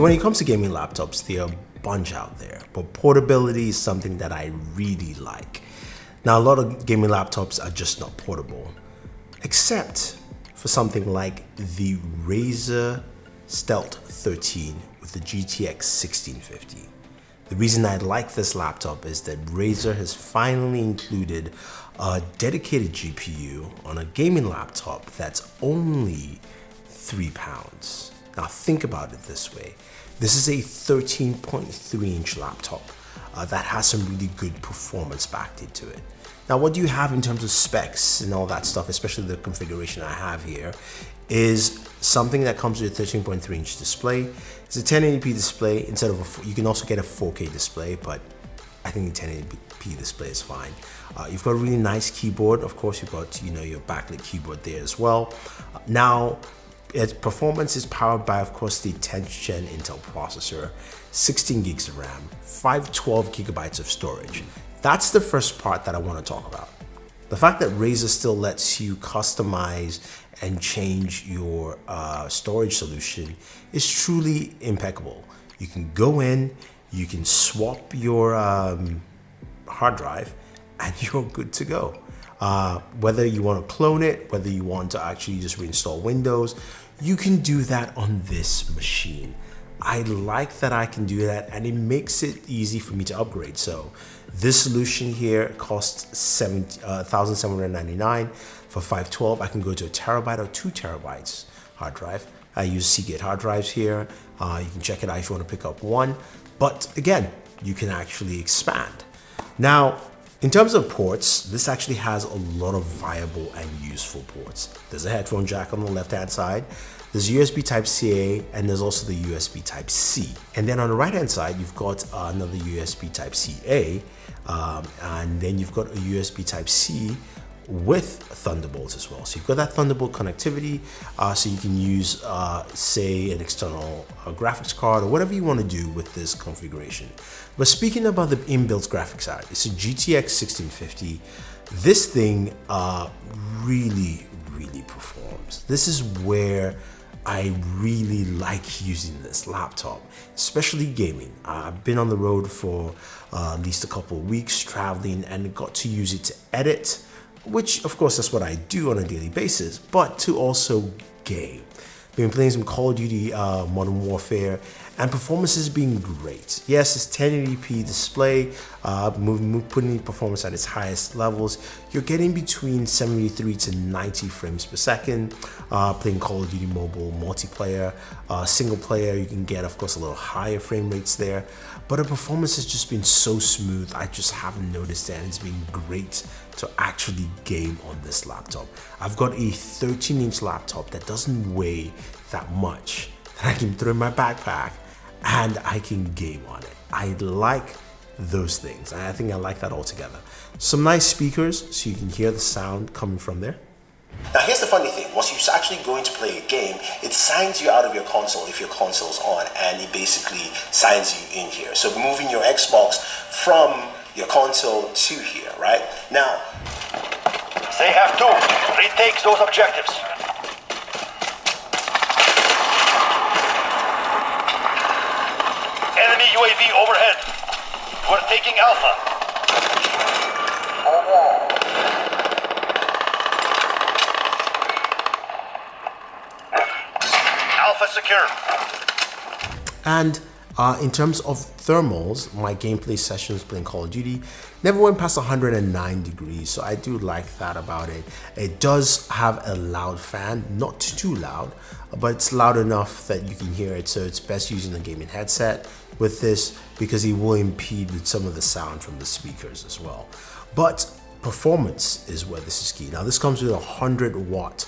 So when it comes to gaming laptops, there are a bunch out there, but portability is something that I really like. Now, a lot of gaming laptops are just not portable, except for something like the Razer Stealth 13 with the GTX 1650. The reason I like this laptop is that Razer has finally included a dedicated GPU on a gaming laptop that's only £3. Now think about it this way. This is a 13.3-inch laptop that has some really good performance backed into it. Now what do you have in terms of specs and all that stuff, especially the configuration I have here, is something that comes with a 13.3-inch display. It's a 1080p display instead of you can also get a 4K display, but I think the 1080p display is fine. You've got a really nice keyboard. Of course, you've got your backlit keyboard there as well. Now, its performance is powered by, of course, the 10th gen Intel processor, 16 gigs of RAM, 512 gigabytes of storage. That's the first part that I want to talk about. The fact that Razer still lets you customize and change your storage solution is truly impeccable. You can go in, you can swap your hard drive, and you're good to go. Whether you want to clone it, whether you want to actually just reinstall Windows, you can do that on this machine. I like that I can do that, and it makes it easy for me to upgrade. So this solution here costs $1,799 for 512. I can go to a terabyte or 2 terabytes hard drive. I use Seagate hard drives here. You can check it out if you want to pick up one. But again, you can actually expand. Now, in terms of ports, this actually has a lot of viable and useful ports. There's a headphone jack on the left-hand side. There's USB Type-C, and there's also the USB Type-C. And then on the right-hand side, you've got another USB Type-C, and then you've got a USB Type-C with Thunderbolt as well. So you've got that Thunderbolt connectivity, so you can use, say, an external graphics card or whatever you want to do with this configuration. But speaking about the inbuilt graphics card, it's a GTX 1650. This thing really performs. This is where I really like using this laptop, especially gaming. I've been on the road for at least a couple of weeks traveling and got to use it to edit, which of course that's what I do on a daily basis, but to also game. Been playing some Call of Duty Modern Warfare, and performance has been great. Yes, it's 1080p display, putting performance at its highest levels. You're getting between 73 to 90 frames per second. Playing Call of Duty Mobile multiplayer, single player, you can get, of course, a little higher frame rates there. But the performance has just been so smooth. I just haven't noticed it, and it's been great to actually game on this laptop. I've got a 13-inch laptop that doesn't weigh that much, that I can throw in my backpack and I can game on it. I like those things, and I think I like that altogether. Some nice speakers so you can hear the sound coming from there. Now here's the funny thing, once you're actually going to play a game, it signs you out of your console if your console's on, and it basically signs you in here. So moving your Xbox from your console to here, right? Now, they have to retake those objectives. Enemy UAV overhead. We're taking Alpha. Alpha secure. And in terms of thermals, my gameplay sessions playing Call of Duty never went past 109 degrees, so I do like that about it. It does have a loud fan, not too loud, but it's loud enough that you can hear it, so it's best using a gaming headset with this because it will impede with some of the sound from the speakers as well. But performance is where this is key. Now this comes with a 100-watt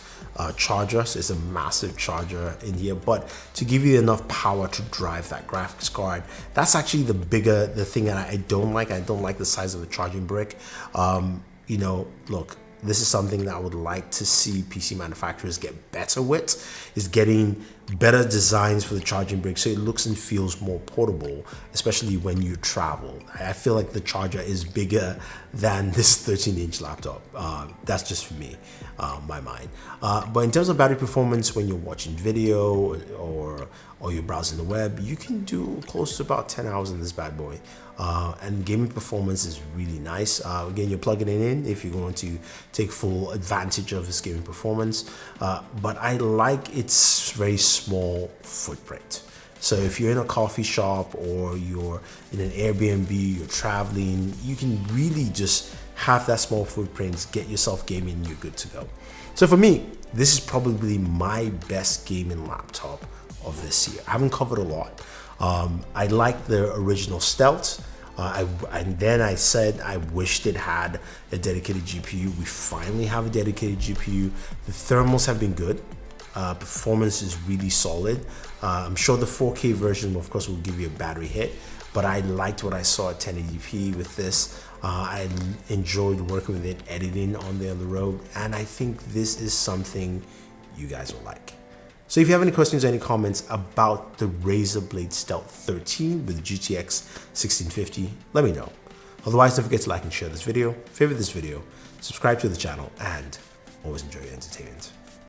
charger, so it's a massive charger in here, but to give you enough power to drive that graphics card, that's actually the thing that I don't like. I don't like the size of the charging brick. You know, look, this is something that I would like to see PC manufacturers get better with, is getting better designs for the charging brick so it looks and feels more portable, especially when you travel. I feel like the charger is bigger than this 13-inch laptop. That's just for me, my mind. But in terms of battery performance, when you're watching video or you're browsing the web, you can do close to about 10 hours in this bad boy. And gaming performance is really nice. Again, you're plugging it in if you're going to take full advantage of this gaming performance. But I like its very small footprint. So if you're in a coffee shop or you're in an Airbnb, you're traveling, you can really just have that small footprint, get yourself gaming, and you're good to go. So for me, this is probably my best gaming laptop of this year. I haven't covered a lot. I like the original Stealth. And then I said I wished it had a dedicated GPU. We finally have a dedicated GPU. The thermals have been good. Performance is really solid. I'm sure the 4K version, of course, will give you a battery hit, but I liked what I saw at 1080p with this. I enjoyed working with it, editing on the road, and I think this is something you guys will like. So if you have any questions or any comments about the Razer Blade Stealth 13 with GTX 1650, let me know. Otherwise, don't forget to like and share this video, favorite this video, subscribe to the channel, and always enjoy your entertainment.